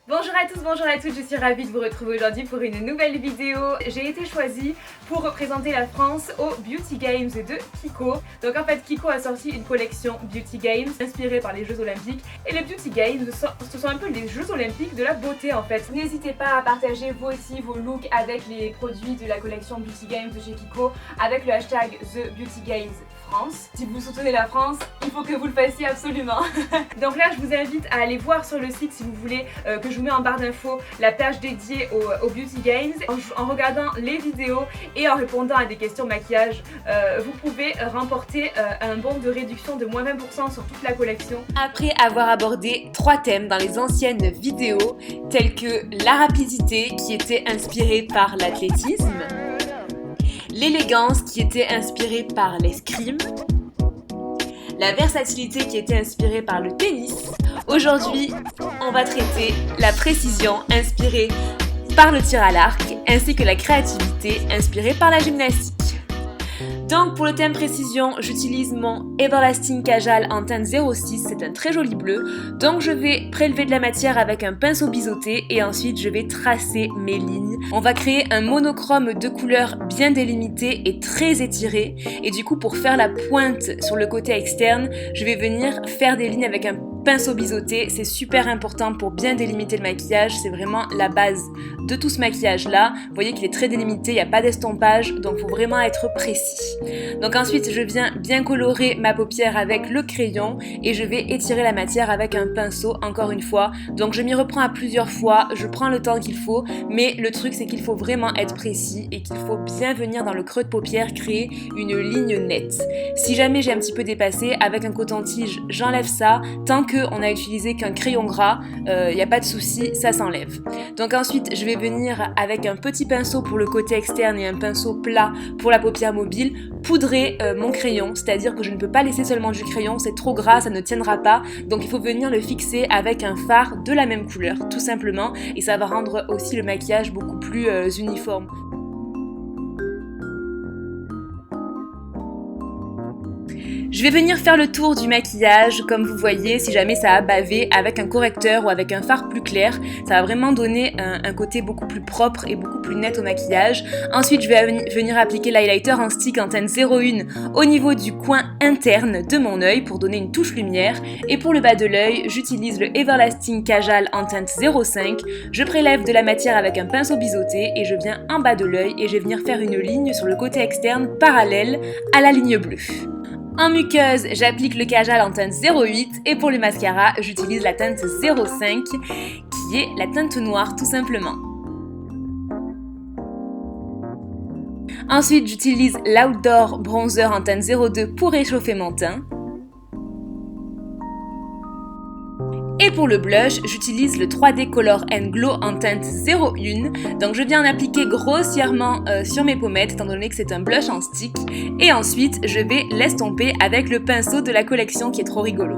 Bonjour à tous, bonjour à toutes, je suis ravie de vous retrouver aujourd'hui pour une nouvelle vidéo. J'ai été choisie pour représenter la France aux Beauty Games de Kiko. Donc en fait Kiko a sorti une collection Beauty Games inspirée par les Jeux Olympiques. Et les Beauty Games ce sont un peu les Jeux Olympiques de la beauté en fait. N'hésitez pas à partager vous aussi vos looks avec les produits de la collection Beauty Games de chez Kiko avec le hashtag TheBeautyGamesFrance. Si vous soutenez la France, il faut que vous le fassiez absolument. Donc là je vous invite à aller voir sur le site si vous voulez que je vous mets en barre d'infos la page dédiée aux Beauty Games. En regardant les vidéos et en répondant à des questions maquillage, vous pouvez remporter un bon de réduction de moins 20% sur toute la collection. Après avoir abordé 3 thèmes dans les anciennes vidéos tels que la rapidité qui était inspirée par l'athlétisme, l'élégance qui était inspirée par l'escrime, la versatilité qui était inspirée par le tennis. Aujourd'hui, on va traiter la précision inspirée par le tir à l'arc ainsi que la créativité inspirée par la gymnastique. Donc pour le thème précision, j'utilise mon Everlasting Kajal en teinte 06, c'est un très joli bleu. Donc je vais prélever de la matière avec un pinceau biseauté et ensuite je vais tracer mes lignes. On va créer un monochrome de couleurs bien délimité et très étiré. Et du coup pour faire la pointe sur le côté externe, je vais venir faire des lignes avec un pinceau biseauté. C'est super important pour bien délimiter le maquillage, c'est vraiment la base de tout ce maquillage là. Vous voyez qu'il est très délimité, il n'y a pas d'estompage, donc il faut vraiment être précis. Donc ensuite je viens bien colorer ma paupière avec le crayon et je vais étirer la matière avec un pinceau encore une fois. Donc je m'y reprends à plusieurs fois, je prends le temps qu'il faut, mais le truc c'est qu'il faut vraiment être précis et qu'il faut bien venir dans le creux de paupière créer une ligne nette. Si jamais j'ai un petit peu dépassé, avec un coton-tige j'enlève ça. Tant qu'on a utilisé qu'un crayon gras, il n'y a pas de souci, ça s'enlève. Donc ensuite je vais venir avec un petit pinceau pour le côté externe et un pinceau plat pour la paupière mobile poudrer mon crayon, c'est-à-dire que je ne peux pas laisser seulement du crayon, c'est trop gras, ça ne tiendra pas, donc il faut venir le fixer avec un fard de la même couleur, tout simplement, et ça va rendre aussi le maquillage beaucoup plus uniforme. Je vais venir faire le tour du maquillage, comme vous voyez, si jamais ça a bavé, avec un correcteur ou avec un fard plus clair. Ça va vraiment donner un côté beaucoup plus propre et beaucoup plus net au maquillage. Ensuite, je vais venir appliquer l'highlighter en stick en teinte 01 au niveau du coin interne de mon œil pour donner une touche lumière. Et pour le bas de l'œil, j'utilise le Everlasting Kajal en teinte 05. Je prélève de la matière avec un pinceau biseauté et je viens en bas de l'œil et je vais venir faire une ligne sur le côté externe parallèle à la ligne bleue. En muqueuse, j'applique le Kajal en teinte 08 et pour le mascara, j'utilise la teinte 05 qui est la teinte noire tout simplement. Ensuite, j'utilise l'Outdoor Bronzer en teinte 02 pour réchauffer mon teint. Et pour le blush, j'utilise le 3D Color & Glow en teinte 01. Donc je viens en appliquer grossièrement sur mes pommettes étant donné que c'est un blush en stick. Et ensuite, je vais l'estomper avec le pinceau de la collection qui est trop rigolo.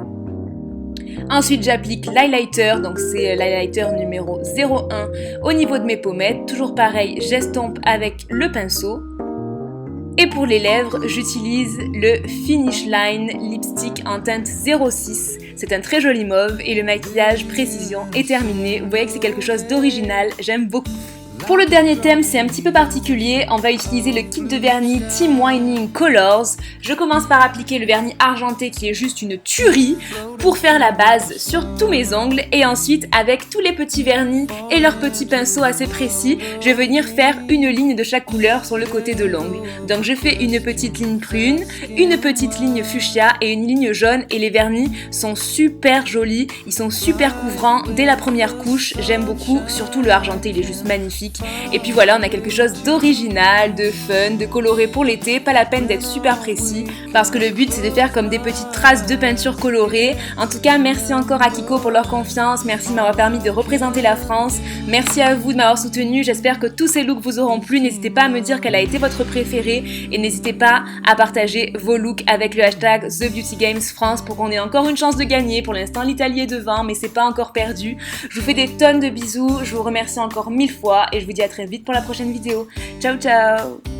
Ensuite, j'applique l'highlighter, donc c'est l'highlighter numéro 01 au niveau de mes pommettes. Toujours pareil, j'estompe avec le pinceau. Et pour les lèvres, j'utilise le Finish Line Lipstick en teinte 06. C'est un très joli mauve et le maquillage précision est terminé. Vous voyez que c'est quelque chose d'original, j'aime beaucoup. Pour le dernier thème, c'est un petit peu particulier, on va utiliser le kit de vernis Team Whining Colors. Je commence par appliquer le vernis argenté qui est juste une tuerie pour faire la base sur tous mes ongles et ensuite avec tous les petits vernis et leurs petits pinceaux assez précis, je vais venir faire une ligne de chaque couleur sur le côté de l'ongle. Donc je fais une petite ligne prune, une petite ligne fuchsia et une ligne jaune et les vernis sont super jolis, ils sont super couvrants dès la première couche, j'aime beaucoup, surtout le argenté, il est juste magnifique. Et puis voilà, on a quelque chose d'original, de fun, de coloré pour l'été, pas la peine d'être super précis parce que le but c'est de faire comme des petites traces de peinture colorée. En tout cas, merci encore à Kiko pour leur confiance, merci de m'avoir permis de représenter la France, merci à vous de m'avoir soutenu, j'espère que tous ces looks vous auront plu, n'hésitez pas à me dire quel a été votre préféré et n'hésitez pas à partager vos looks avec le hashtag TheBeautyGamesFrance pour qu'on ait encore une chance de gagner. Pour l'instant l'Italie est devant mais c'est pas encore perdu. Je vous fais des tonnes de bisous, je vous remercie encore 1000 fois et je vous dis à très vite pour la prochaine vidéo. Ciao ciao!